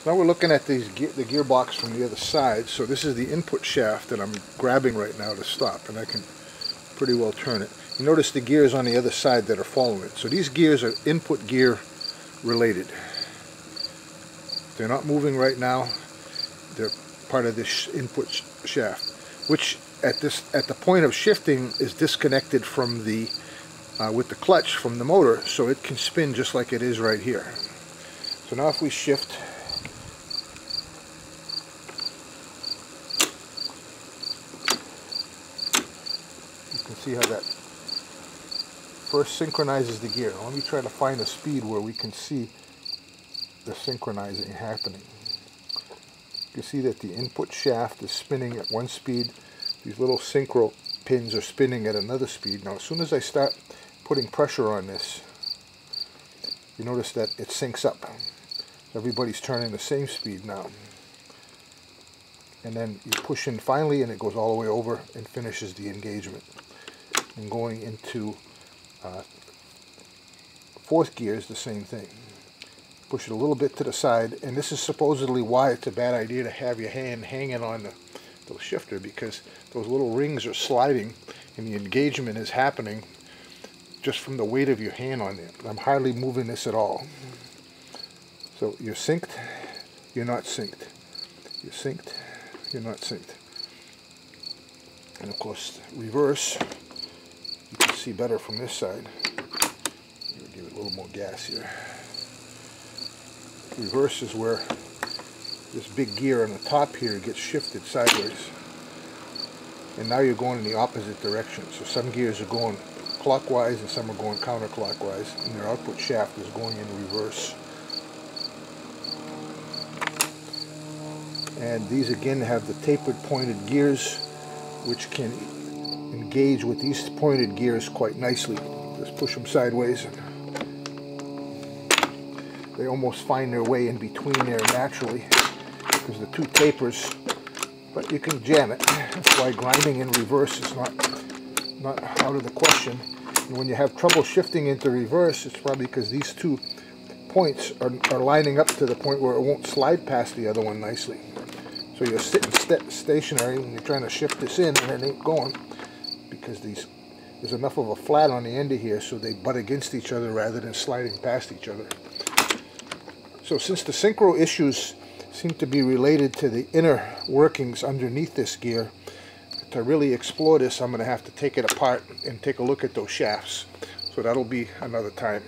Now we're looking at the gearbox from the other side. So this is the input shaft that I'm grabbing right now to stop, and I can pretty well turn it. You notice the gears on the other side that are following it. So these gears are input gear related. They're not moving right now. They're part of this input shaft, which at the point of shifting is disconnected from the with the clutch from the motor, so it can spin just like it is right here. So now if we shift, you can see how that first synchronizes the gear. Now let me try to find a speed where we can see the synchronizing happening. You can see that the input shaft is spinning at one speed. These little synchro pins are spinning at another speed. Now as soon as I start putting pressure on this, you notice that it syncs up. Everybody's turning the same speed now. And then you push in finally and it goes all the way over and finishes the engagement. And going into fourth gear is the same thing. Push it a little bit to the side, and this is supposedly why it's a bad idea to have your hand hanging on the shifter, because those little rings are sliding and the engagement is happening just from the weight of your hand on there. I'm hardly moving this at all. So you're synced, you're not synced. You're synced, you're not synced. And of course, reverse, you can see better from this side. Give it a little more gas here. Reverse is where this big gear on the top here gets shifted sideways. And now you're going in the opposite direction. So some gears are going clockwise and some are going counterclockwise, and their output shaft is going in reverse. And these again have the tapered pointed gears, which can engage with these pointed gears quite nicely. Just push them sideways. They almost find their way in between there naturally because the two tapers, but you can jam it. That's why grinding in reverse is not out of the question. And when you have trouble shifting into reverse, it's probably because these two points are lining up to the point where it won't slide past the other one nicely. So you're sitting stationary when you're trying to shift this in and it ain't going, because there's enough of a flat on the end of here so they butt against each other rather than sliding past each other. So since the synchro issues seem to be related to the inner workings underneath this gear, to really explore this, I'm going to have to take it apart and take a look at those shafts. So that'll be another time.